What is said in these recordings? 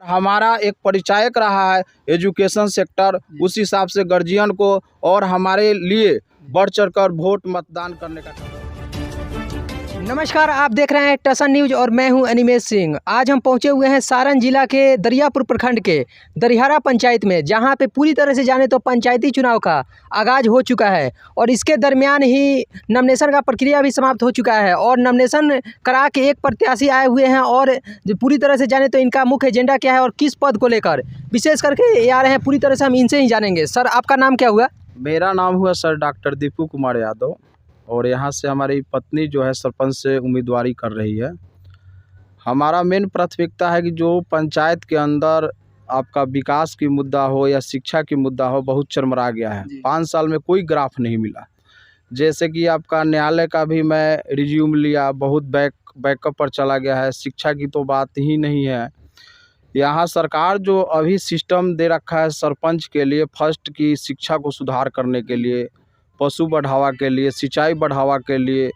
हमारा एक परिचायक रहा है एजुकेशन सेक्टर, उस हिसाब से गार्जियन को और हमारे लिए बढ़ चढ़कर वोट मतदान करने का। नमस्कार, आप देख रहे हैं टसन न्यूज और मैं हूं अनिमेश सिंह। आज हम पहुंचे हुए हैं सारण जिला के दरियापुर प्रखंड के दरिहारा पंचायत में, जहां पे पूरी तरह से जाने तो पंचायती चुनाव का आगाज हो चुका है और इसके दरमियान ही नॉमिनेशन का प्रक्रिया भी समाप्त हो चुका है और नॉमिनेशन करा के एक प्रत्याशी आए हुए हैं और पूरी तरह से जाने तो इनका मुख्य एजेंडा क्या है और किस पद को लेकर विशेष करके ये आ रहे हैं, पूरी तरह से हम इनसे ही जानेंगे। सर, आपका नाम क्या हुआ? मेरा नाम हुआ सर डॉक्टर दीपू कुमार यादव और यहाँ से हमारी पत्नी जो है सरपंच से उम्मीदवारी कर रही है। हमारा मेन प्राथमिकता है कि जो पंचायत के अंदर आपका विकास की मुद्दा हो या शिक्षा की मुद्दा हो, बहुत चरमरा गया है। 5 साल में कोई ग्राफ नहीं मिला। जैसे कि आपका न्यायालय का भी मैं रिज्यूम लिया, बहुत बैकअप पर चला गया है। शिक्षा की तो बात ही नहीं है। यहाँ सरकार जो अभी सिस्टम दे रखा है सरपंच के लिए, फर्स्ट की शिक्षा को सुधार करने के लिए, पशु बढ़ावा के लिए, सिंचाई बढ़ावा के लिए,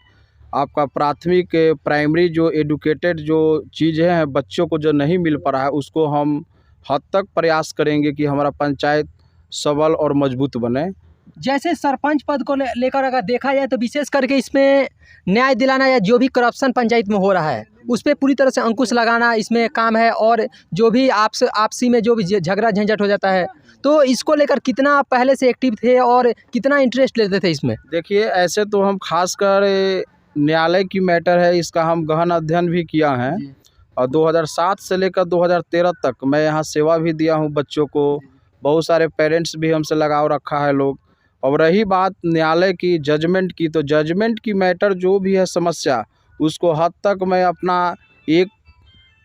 आपका प्राथमिक प्राइमरी जो एडुकेटेड जो चीज़ें हैं बच्चों को जो नहीं मिल पा रहा है, उसको हम हद तक प्रयास करेंगे कि हमारा पंचायत सबल और मजबूत बने। जैसे सरपंच पद को लेकर अगर देखा जाए तो विशेष करके इसमें न्याय दिलाना या जो भी करप्शन पंचायत में हो रहा है उस पर पूरी तरह से अंकुश लगाना इसमें काम है, और जो भी आपसी में जो भी झगड़ा झंझट हो जाता है, तो इसको लेकर कितना पहले से एक्टिव थे और कितना इंटरेस्ट लेते थे इसमें? देखिए, ऐसे तो हम खासकर न्यायालय की मैटर है, इसका हम गहन अध्ययन भी किया है और 2007 से लेकर 2013 तक मैं यहाँ सेवा भी दिया हूँ बच्चों को। बहुत सारे पेरेंट्स भी हमसे लगाव रखा है लोग। और रही बात न्यायालय की जजमेंट की, तो जजमेंट की मैटर जो भी है समस्या, उसको हद तक मैं अपना एक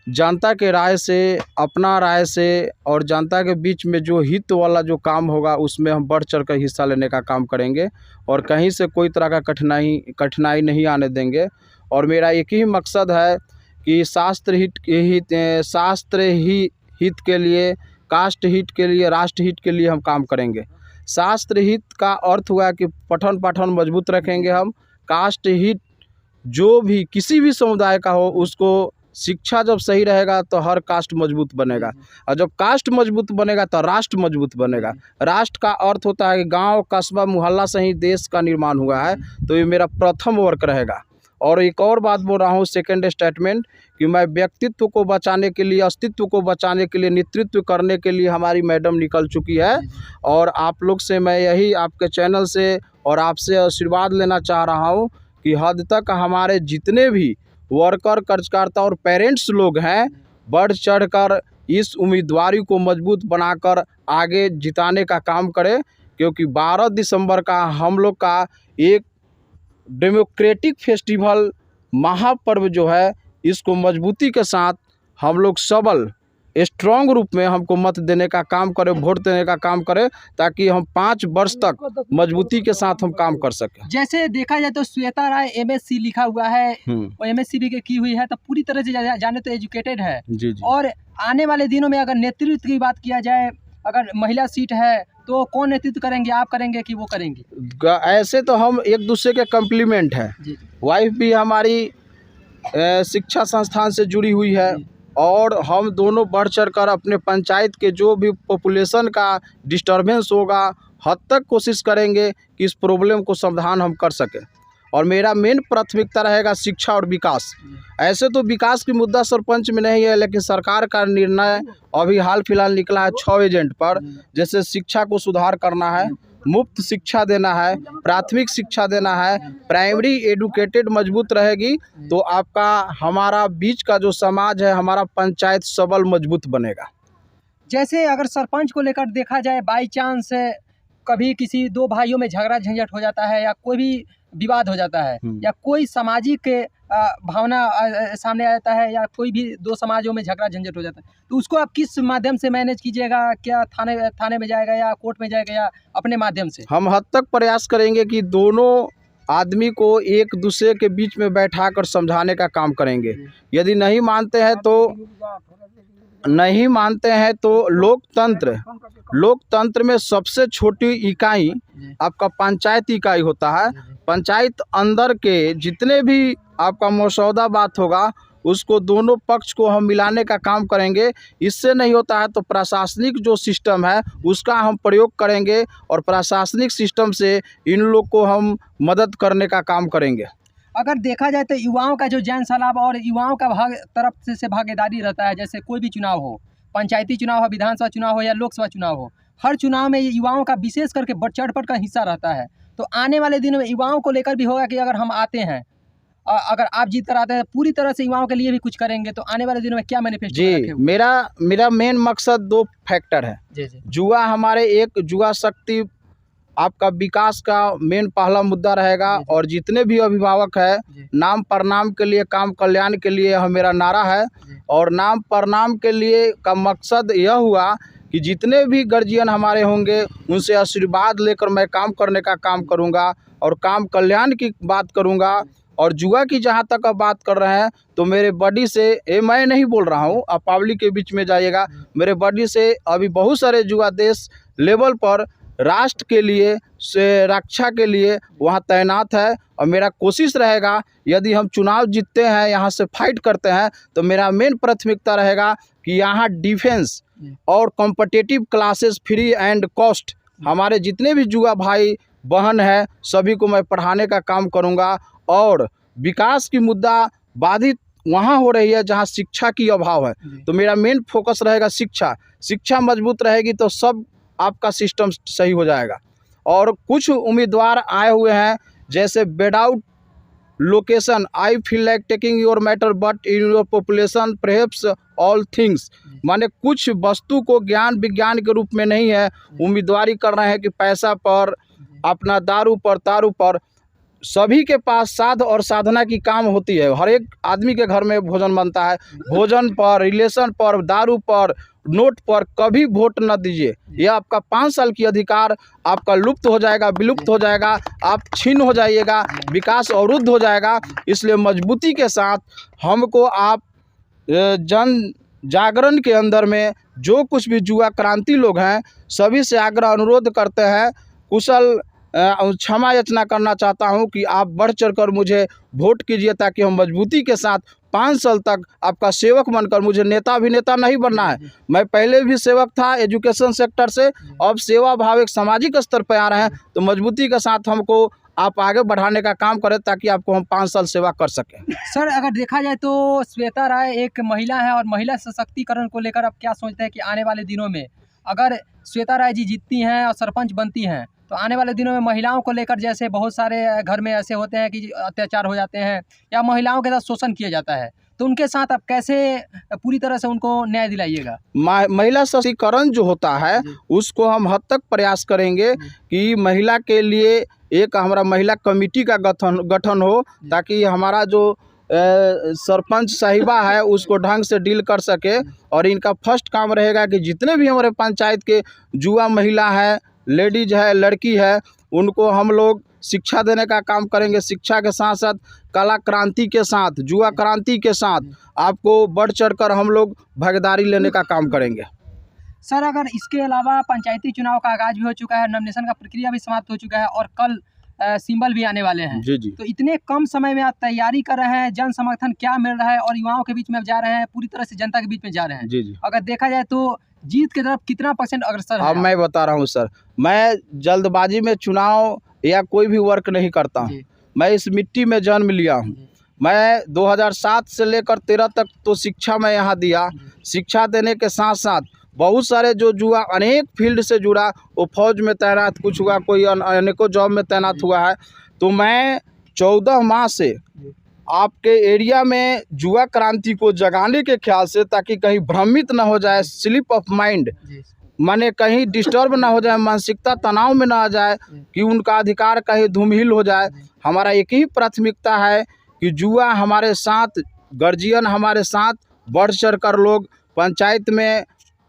जनता के राय से, अपना राय से और जनता के बीच में जो हित वाला जो काम होगा उसमें हम बढ़ चढ़ कर हिस्सा लेने का काम करेंगे और कहीं से कोई तरह का कठिनाई नहीं आने देंगे। और मेरा एक ही मकसद है कि शास्त्र हित के लिए, कास्ट हित के लिए, राष्ट्र हित के लिए हम काम करेंगे। शास्त्र हित का अर्थ हुआ कि पठन पाठन मजबूत रखेंगे हम। कास्ट हित जो भी किसी भी समुदाय का हो, उसको शिक्षा जब सही रहेगा तो हर कास्ट मजबूत बनेगा और जब कास्ट मजबूत बनेगा तो राष्ट्र मजबूत बनेगा। राष्ट्र का अर्थ होता है कि गांव, कस्बा, मोहल्ला से ही देश का निर्माण हुआ है, तो ये मेरा प्रथम वर्क रहेगा। और एक और बात बोल रहा हूँ, सेकंड स्टेटमेंट, कि मैं व्यक्तित्व को बचाने के लिए, अस्तित्व को बचाने के लिए, नेतृत्व करने के लिए हमारी मैडम निकल चुकी है। और आप लोग से मैं यही आपके चैनल से और आपसे आशीर्वाद लेना चाह रहा हूँ कि हद तक हमारे जितने भी वर्कर, कार्यकर्ता और पेरेंट्स लोग हैं, बढ़ चढ़कर इस उम्मीदवारी को मजबूत बनाकर आगे जिताने का काम करें, क्योंकि 12 दिसंबर का हम लोग का एक डेमोक्रेटिक फेस्टिवल महापर्व जो है, इसको मजबूती के साथ हम लोग सबल स्ट्रॉन्ग रूप में हमको मत देने का काम करें, वोट देने का काम करें, ताकि हम 5 वर्ष तक मजबूती के साथ हम काम कर सकें। जैसे देखा जाए तो श्वेता राय MSc लिखा हुआ है और MSc भी की हुई है, तो पूरी तरह से जाने तो एजुकेटेड है जी। और आने वाले दिनों में अगर नेतृत्व की बात किया जाए, अगर महिला सीट है तो कौन नेतृत्व करेंगे, आप करेंगे कि वो करेंगी? ऐसे तो हम एक दूसरे के कम्प्लीमेंट है। वाइफ भी हमारी शिक्षा संस्थान से जुड़ी हुई है और हम दोनों बढ़ चढ़ कर अपने पंचायत के जो भी पॉपुलेशन का डिस्टर्बेंस होगा, हद तक कोशिश करेंगे कि इस प्रॉब्लम को समाधान हम कर सकें। और मेरा मेन प्राथमिकता रहेगा शिक्षा और विकास। ऐसे तो विकास की मुद्दा सरपंच में नहीं है, लेकिन सरकार का निर्णय अभी हाल फिलहाल निकला है 6 एजेंट पर। जैसे शिक्षा को सुधार करना है, मुफ्त शिक्षा देना है, प्राथमिक शिक्षा देना है, प्राइमरी एडुकेटेड मजबूत रहेगी तो आपका हमारा बीच का जो समाज है, हमारा पंचायत सबल मजबूत बनेगा। जैसे अगर सरपंच को लेकर देखा जाए, बाई चांस कभी किसी 2 भाइयों में झगड़ा झंझट हो जाता है या कोई भी विवाद हो जाता है या कोई सामाजिक भावना सामने आ जाता है या कोई भी 2 समाजों में झगड़ा झंझट हो जाता है, तो उसको आप किस माध्यम से मैनेज कीजिएगा? क्या थाने में जाएगा या कोर्ट में जाएगा या अपने माध्यम से? हम हद तक प्रयास करेंगे कि दोनों आदमी को एक दूसरे के बीच में बैठाकर समझाने का काम करेंगे। यदि नहीं मानते हैं तो लोकतंत्र में सबसे छोटी इकाई आपका पंचायत इकाई होता है। पंचायत अंदर के जितने भी आपका मसौदा बात होगा उसको दोनों पक्ष को हम मिलाने का काम करेंगे। इससे नहीं होता है तो प्रशासनिक जो सिस्टम है उसका हम प्रयोग करेंगे और प्रशासनिक सिस्टम से इन लोग को हम मदद करने का काम करेंगे। अगर देखा जाए तो युवाओं का जो जन सलाब और युवाओं का तरफ से भागीदारी रहता है, जैसे कोई भी चुनाव हो, पंचायती चुनाव हो, विधानसभा चुनाव हो या लोकसभा चुनाव हो, हर चुनाव में युवाओं का विशेष करके बढ़ चढ़ का हिस्सा रहता है। तो आने वाले दिनों में युवाओं को लेकर भी होगा कि अगर हम आते हैं, अगर आप जीत कर आते हैं पूरी तरह से युवाओं के लिए भी कुछ करेंगे, तो आने वाले दिनों में क्या मैनिफेस्टो जी, मेरा मेन मकसद 2 फैक्टर है। जी जी जुआ हमारे एक जुआ शक्ति आपका विकास का मेन पहला मुद्दा रहेगा। जी। और जितने भी अभिभावक है, जी। नाम प्रणाम के लिए काम कल्याण के लिए यह मेरा नारा है। जी। और नाम प्रणाम के लिए का मकसद यह हुआ कि जितने भी गार्जियन हमारे होंगे उनसे आशीर्वाद लेकर मैं काम करने का काम करूंगा और काम कल्याण की बात करूंगा। और जुआ की जहां तक आप बात कर रहे हैं तो मेरे बॉडी से ये मैं नहीं बोल रहा हूं, आप पब्लिक के बीच में जाइएगा, मेरे बॉडी से अभी बहुत सारे जुआ देश लेवल पर राष्ट्र के लिए से रक्षा के लिए वहाँ तैनात है। और मेरा कोशिश रहेगा यदि हम चुनाव जीतते हैं, यहाँ से फाइट करते हैं, तो मेरा मेन प्राथमिकता रहेगा कि यहाँ डिफेंस और competitive classes free and cost हमारे जितने भी जुआ भाई बहन हैं सभी को मैं पढ़ाने का काम करूँगा। और विकास की मुद्दा बाधित वहाँ हो रही है जहाँ शिक्षा की अभाव है, तो मेरा मेन फोकस रहेगा शिक्षा मजबूत रहेगी तो सब आपका सिस्टम सही हो जाएगा। और कुछ उम्मीदवार आए हुए हैं जैसे without location I feel like taking your matter but in your population perhaps all things, माने कुछ वस्तु को ज्ञान विज्ञान के रूप में नहीं है, उम्मीदवारी कर रहे हैं कि पैसा पर, अपना दारू पर तारू पर। सभी के पास साध और साधना की काम होती है, हर एक आदमी के घर में भोजन बनता है, भोजन पर, रिलेशन पर, दारू पर, नोट पर कभी वोट न दीजिए। यह आपका 5 साल की अधिकार आपका लुप्त हो जाएगा, विलुप्त हो जाएगा, आप छीन हो जाइएगा, विकास अवरुद्ध हो जाएगा। इसलिए मजबूती के साथ हमको आप जन जागरण के अंदर में जो कुछ भी जुआ क्रांति लोग हैं सभी से आग्रह अनुरोध करते हैं, कुशल क्षमा याचना करना चाहता हूं कि आप बढ़ चढ़कर मुझे वोट कीजिए ताकि हम मजबूती के साथ 5 साल तक आपका सेवक बनकर, मुझे नेता अभिनेता नहीं बनना है, मैं पहले भी सेवक था एजुकेशन सेक्टर से, अब सेवा भाव एक सामाजिक स्तर पर आ रहे हैं, तो मजबूती के साथ हमको आप आगे बढ़ाने का काम करें ताकि आपको हम 5 साल सेवा कर सकें। सर, अगर देखा जाए तो श्वेता राय एक महिला है और महिला सशक्तिकरण को लेकर आप क्या सोचते हैं कि आने वाले दिनों में अगर श्वेता राय जी जीतती हैं और सरपंच बनती हैं तो आने वाले दिनों में महिलाओं को लेकर, जैसे बहुत सारे घर में ऐसे होते हैं कि अत्याचार हो जाते हैं या महिलाओं के साथ शोषण किया जाता है, तो उनके साथ आप कैसे पूरी तरह से उनको न्याय दिलाइएगा? महिला सशक्तिकरण जो होता है उसको हम हद तक प्रयास करेंगे कि महिला के लिए एक हमारा महिला कमेटी का गठन हो ताकि हमारा जो सरपंच साहिबा है उसको ढंग से डील कर सके। और इनका फर्स्ट काम रहेगा कि जितने भी हमारे पंचायत के जुआ महिला है, लेडीज है, लड़की है, उनको हम लोग शिक्षा देने का काम करेंगे। शिक्षा के साथ साथ कला क्रांति के साथ, जुआ क्रांति के साथ आपको बढ़ चढ़कर हम लोग भागीदारी लेने का काम करेंगे। सर, अगर इसके अलावा पंचायती चुनाव का आगाज भी हो चुका है, नॉमिनेशन का प्रक्रिया भी समाप्त हो चुका है और कल सिंबल भी आने वाले हैं जी। तो इतने कम समय में आप तैयारी कर रहे हैं, जन समर्थन क्या मिल रहा है और युवाओं के बीच में आप जा रहे हैं, पूरी तरह से जनता के बीच में जा रहे हैं जी। अगर देखा जाए तो जीत की तरफ कितना % अग्रसर है? अब मैं बता रहा हूँ सर, मैं जल्दबाजी में चुनाव या कोई भी वर्क नहीं करता हूँ, मैं इस मिट्टी में जन्म लिया हूँ। मैं 2007 से लेकर 13 तक तो शिक्षा में यहाँ दिया, शिक्षा देने के साथ साथ बहुत सारे जो जुआ अनेक फील्ड से जुड़ा, वो फौज में तैनात कुछ हुआ, कोई अनेकों जॉब में तैनात हुआ है। तो मैं 14 माह से आपके एरिया में जुआ क्रांति को जगाने के ख्याल से, ताकि कहीं भ्रमित ना हो जाए, स्लिप ऑफ माइंड माने कहीं डिस्टर्ब ना हो जाए, मानसिकता तनाव में ना आ जाए कि उनका अधिकार कहीं धूमिल हो जाए। हमारा एक ही प्राथमिकता है कि जुआ हमारे साथ, गार्जियन हमारे साथ बढ़ चढ़ कर लोग पंचायत में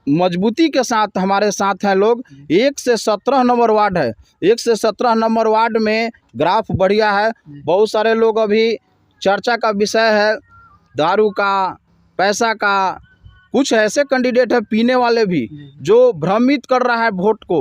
मजबूती के साथ हमारे साथ हैं लोग। 1 से 17 नंबर वार्ड है, 1 से 17 नंबर वार्ड में ग्राफ बढ़िया है। बहुत सारे लोग अभी चर्चा का विषय है दारू का, पैसा का, कुछ ऐसे कैंडिडेट है पीने वाले भी जो भ्रमित कर रहा है वोट को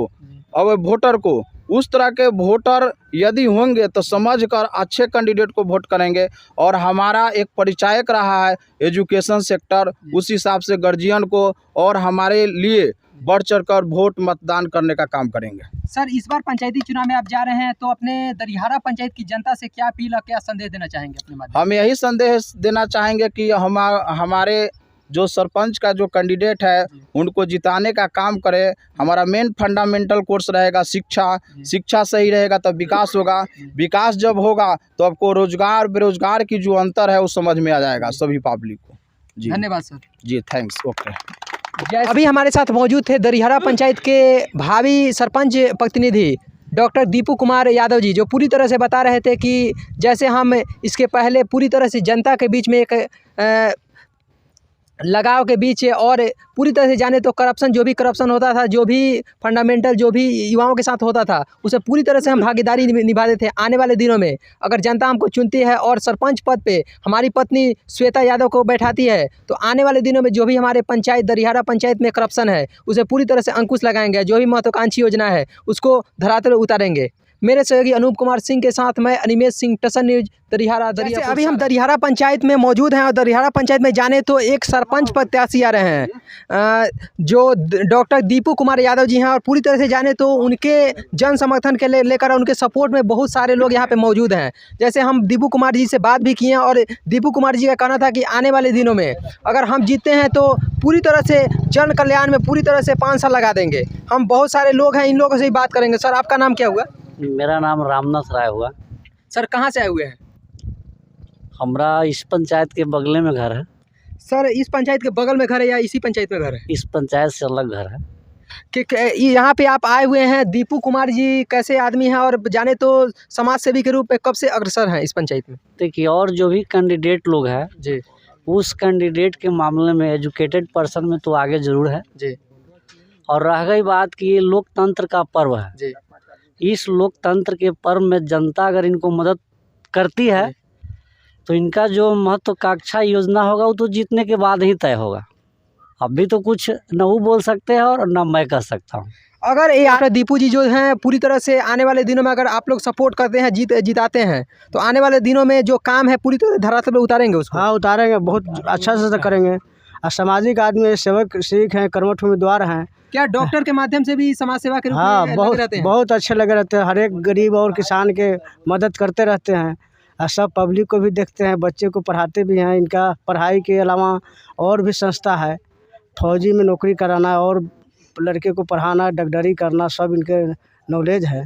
और वोटर को उस तरह के वोटर यदि होंगे तो समझकर अच्छे कैंडिडेट को वोट करेंगे। और हमारा एक परिचायक रहा है एजुकेशन सेक्टर, उस हिसाब से गार्जियन को और हमारे लिए बढ़ चढ़कर वोट मतदान करने का काम करेंगे। सर, इस बार पंचायती चुनाव में आप जा रहे हैं तो अपने दरियारा पंचायत की जनता से क्या अपील और क्या संदेश देना चाहेंगे अपने माध्यम हम यही संदेश देना चाहेंगे कि हमारे जो सरपंच का जो कैंडिडेट है उनको जिताने का काम करें। हमारा मेन फंडामेंटल कोर्स रहेगा शिक्षा। शिक्षा सही रहेगा तब विकास होगा। विकास जब होगा तो आपको रोजगार बेरोजगार की जो अंतर है वो समझ में आ जाएगा सभी पब्लिक को। जी धन्यवाद सर। जी, थैंक्स। ओके। अभी हमारे साथ मौजूद थे दरियारा पंचायत के भावी सरपंच प्रतिनिधि डॉक्टर दीपू कुमार यादव जी, जो पूरी तरह से बता रहे थे कि जैसे हम इसके पहले पूरी तरह से जनता के बीच में एक लगाव के बीच और पूरी तरह से जाने तो करप्शन, जो भी करप्शन होता था, जो भी फंडामेंटल जो भी युवाओं के साथ होता था, उसे पूरी तरह से हम भागीदारी निभाते थे। आने वाले दिनों में अगर जनता हमको चुनती है और सरपंच पद पे हमारी पत्नी श्वेता यादव को बैठाती है तो आने वाले दिनों में जो भी हमारे पंचायत दरियारा पंचायत में करप्शन है उसे पूरी तरह से अंकुश लगाएंगे। जो भी महत्वाकांक्षी योजना है उसको धरातल उतारेंगे। मेरे सहयोगी अनूप कुमार सिंह के साथ मैं अनिमेश सिंह, टसन न्यूज, दरियारा। अभी हम दरियारा पंचायत में मौजूद हैं और दरियारा पंचायत में जाने तो एक सरपंच प्रत्याशी आ रहे हैं जो डॉक्टर दीपू कुमार यादव जी हैं। और पूरी तरह से जाने तो उनके जन समर्थन के लेकर उनके सपोर्ट में बहुत सारे लोग यहाँ पे मौजूद हैं। जैसे हम दीपू कुमार जी से बात भी किए हैं और दीपू कुमार जी का कहना था कि आने वाले दिनों में अगर हम जीतते हैं तो पूरी तरह से जन कल्याण में पूरी तरह से 5 साल लगा देंगे। हम बहुत सारे लोग हैं, इन लोगों से ही बात करेंगे। सर, आपका नाम क्या हुआ? मेरा नाम रामनाथ राय हुआ। सर, कहाँ से आए हुए हैं? हमारा इस पंचायत के बगले में घर है। सर, इस पंचायत के बगल में घर है या इसी पंचायत में घर है? इस पंचायत से अलग घर है। कि यहाँ पे आप आए हुए हैं, दीपू कुमार जी कैसे आदमी हैं और जाने तो समाज सेवी के रूप में कब से अग्रसर हैं इस पंचायत में? देखिए, और जो भी कैंडिडेट लोग हैं जी, उस कैंडिडेट के मामले में एजुकेटेड पर्सन में तो आगे ज़रूर है जी। और रह गई बात कि ये लोकतंत्र का पर्व है जी। इस लोकतंत्र के पर्व में जनता अगर इनको मदद करती है तो इनका जो महत्वाकांक्षा योजना होगा वो तो जीतने के बाद ही तय होगा। अभी तो कुछ न वो बोल सकते हैं और न मैं कह सकता हूँ। अगर ये आप दीपू जी जो हैं पूरी तरह से आने वाले दिनों में अगर आप लोग सपोर्ट करते हैं, जिताते हैं तो आने वाले दिनों में जो काम है पूरी तरह धरातल पर उतारेंगे उसको? हाँ, उतारेंगे, बहुत अच्छा से करेंगे। और सामाजिक आदमी, सेवक सिख हैं, कर्मठ उम्मीदवार हैं। क्या डॉक्टर के माध्यम से भी समाज सेवा के रूप हाँ, में लगे रहते हैं? बहुत अच्छे लगे रहते हैं। हर एक गरीब और किसान के मदद करते रहते हैं और सब पब्लिक को भी देखते हैं, बच्चे को पढ़ाते भी हैं। इनका पढ़ाई के अलावा और भी संस्था है, फौजी में नौकरी कराना और लड़के को पढ़ाना, डॉक्टरी करना, सब इनके नॉलेज है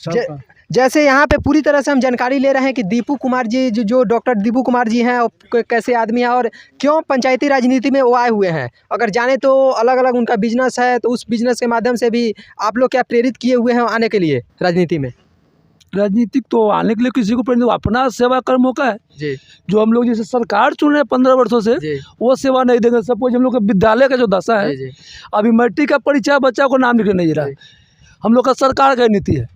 सब। जैसे यहाँ पे पूरी तरह से हम जानकारी ले रहे हैं कि दीपू कुमार जी जो डॉक्टर दीपू कुमार जी हैं कैसे आदमी हैं और क्यों पंचायती राजनीति में वो आए हुए हैं। अगर जाने तो अलग अलग उनका बिजनेस है तो उस बिजनेस के माध्यम से भी आप लोग क्या प्रेरित किए हुए हैं आने के लिए राजनीति में? राजनीतिक तो आने के लिए किसी को प्रेरित, अपना सेवा कर मौका है जी। जो हम लोग जैसे सरकार चुन रहे हैं 15 वर्षों से वो सेवा नहीं देंगे। सपोज हम लोग का विद्यालय का जो दशा है, अभी मैट्रिक का परीक्षा बच्चा को नाम लिखने नहीं रहा है, हम लोग का सरकार का नीति है।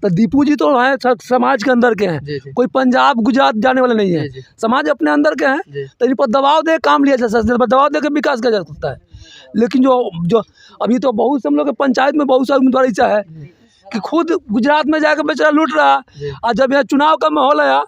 तो दीपू जी तो हैं समाज के अंदर के हैं, कोई पंजाब गुजरात जाने वाले नहीं है, समाज अपने अंदर के हैं। तो इन पर दबाव दे काम लिया जा सकता है, दबाव दे के विकास किया जा सकता है। लेकिन जो अभी तो बहुत से हम लोग के पंचायत में बहुत सा उम्मीदवार ऐसा है कि खुद गुजरात में जाकर बेचारा लूट रहा, और जब यहाँ चुनाव का माहौल आया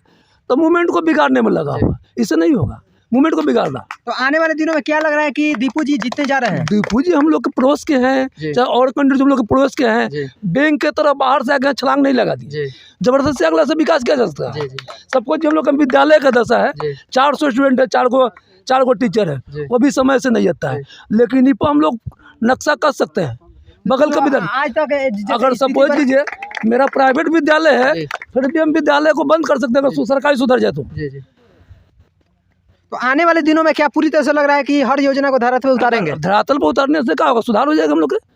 तो मूवमेंट को बिगाड़ने में लगा हुआ। इससे नहीं होगा, मूवमेंट को बिगाड़ना। तो आने वाले दिनों में क्या लग रहा है कि दीपू जी जीतने जा रहे हैं? दीपू जी हम लोग के पड़ोस के हैं, चाहे और कैंडिडेट हम लोग के पड़ोस के हैं। बैंक के तरफ बाहर से आगे छलांग नहीं लगा दी, जबरदस्ती अगला से विकास किया जा सकता है। सबको हम लोग का विद्यालय का दशा है, 400 स्टूडेंट है, 4 गो टीचर है, वो भी समय से नहीं आता है। लेकिन इन पर हम लोग नक्शा कर सकते हैं बगल का विद्यालय। आज तक अगर सपोज कीजिए मेरा प्राइवेट विद्यालय है फिर भी हम विद्यालय को बंद कर सकते हैं अगर सरकारी सुधर जाए तो। तो आने वाले दिनों में क्या पूरी तरह से लग रहा है कि हर योजना को धरातल पर उतारेंगे? धरातल पर उतारने से क्या होगा, सुधार हो जाएगा हम लोग के।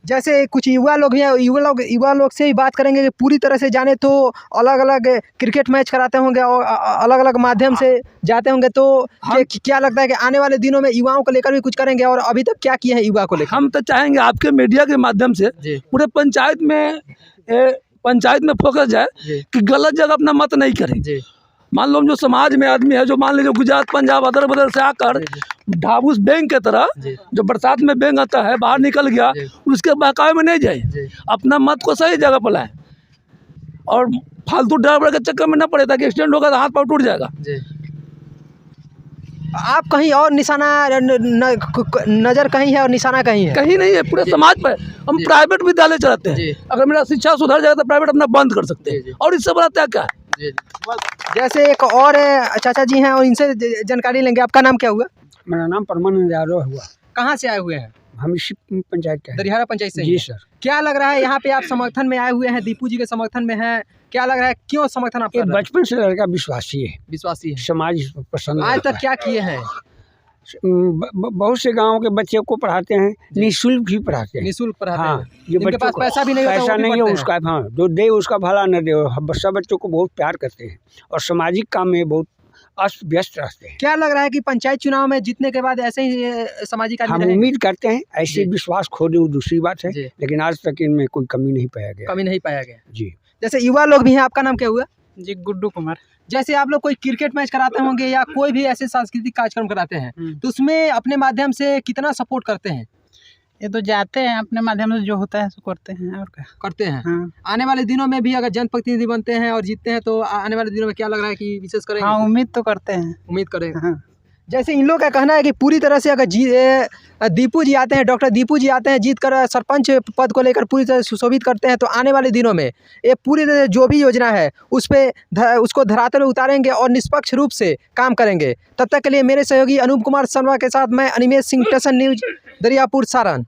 जैसे कुछ युवा लोग हैं, युवा लोग से ही बात करेंगे कि पूरी तरह से जाने तो अलग अलग क्रिकेट मैच कराते होंगे और अलग अलग माध्यम से जाते होंगे, तो क्या लगता है कि आने वाले दिनों में युवाओं को लेकर भी कुछ करेंगे? और अभी तक क्या किए हैं युवा को लेकर? हम तो चाहेंगे आपके मीडिया के माध्यम से पूरे पंचायत में फोकस जाए कि गलत जगह अपना मत नहीं करें। मान लो हम जो समाज में आदमी है, जो मान लीजिए गुजरात पंजाब अदर बदर से आकर ढाबूस बैंक के तरह जो बरसात में बैंक आता है बाहर निकल गया, उसके बहकावे में नहीं जाए, अपना मत को सही जगह पर लाए और फालतू ड्राइवर के चक्कर में न पड़े, ताकि एक्सीडेंट होगा तो हाथ पाँव टूट जाएगा। आप कहीं और निशाना नज़र कहीं है और निशाना कहीं है? कहीं नहीं है, पूरे समाज पर। हम प्राइवेट विद्यालय चलाते हैं, अगर मेरा शिक्षा सुधर जाएगा तो प्राइवेट अपना बंद कर सकते हैं, और इससे बड़ा त्याग क्या है। जैसे एक और चाचा जी हैं और इनसे जानकारी लेंगे। आपका नाम क्या हुआ? मेरा नाम परमानंद यादव हुआ। कहाँ से आए हुए हैं? हम इसी पंचायत के हैं। दरियारा पंचायत से? जी सर। क्या लग रहा है यहाँ पे आप समर्थन में आए हुए हैं, दीपू जी के समर्थन में हैं, क्या लग रहा है, क्यों समर्थन आप कर रहे हैं? बचपन से लड़का विश्वासी है, विश्वासी है। समाज पसंद आज तक क्या किए हैं? बहुत से गांव के बच्चे को पढ़ाते हैं, निःशुल्क भी पढ़ाते हैं। निःशुल्क पढ़ाते हाँ, हैं। ये इनके बच्चों पास को पैसा भी नहीं होता, पैसा वो भी नहीं है पढ़ते उसका, हाँ, जो दे उसका भला न दे, सब बच्चों को बहुत प्यार करते हैं और सामाजिक काम में बहुत अस्त व्यस्त रहते हैं। क्या लग रहा है कि पंचायत चुनाव में जीतने के बाद ऐसे ही सामाजिक हम आदमी रहेंगे? उम्मीद करते हैं, ऐसे जी। विश्वास खो दे वो दूसरी बात है, जी। लेकिन आज तक इनमें कोई कमी नहीं पाया गया। कमी नहीं पाया गया। जी। जैसे युवा लोग भी हैं, आपका नाम क्या हुआ? जी गुड्डू कुमार। जैसे आप लोग कोई क्रिकेट मैच कराते होंगे या कोई भी ऐसे सांस्कृतिक कार्यक्रम कराते हैं, तो उसमें अपने माध्यम से कितना सपोर्ट करते हैं? ये तो जाते हैं अपने माध्यम से, जो होता है सो करते हैं और क्या करते हैं। हाँ। आने वाले दिनों में भी अगर जनप्रतिनिधि बनते हैं और जीतते हैं तो आने वाले दिनों में क्या लग रहा है कि विशेष करेंगे? हाँ, उम्मीद तो करते हैं। उम्मीद करेंगे। हाँ। जैसे इन लोगों का कहना है कि पूरी तरह से अगर दीपू जी आते हैं, डॉक्टर दीपू जी आते हैं, जीत कर सरपंच पद को लेकर पूरी तरह सुशोभित करते हैं, तो आने वाले दिनों में ये पूरी तरह जो भी योजना है उसको धरातल में उतारेंगे और निष्पक्ष रूप से काम करेंगे। तब तक के लिए मेरे सहयोगी अनूप कुमार शर्मा के साथ मैं अनिमेश सिंह, टेशन न्यूज, दरियापुर, सारण।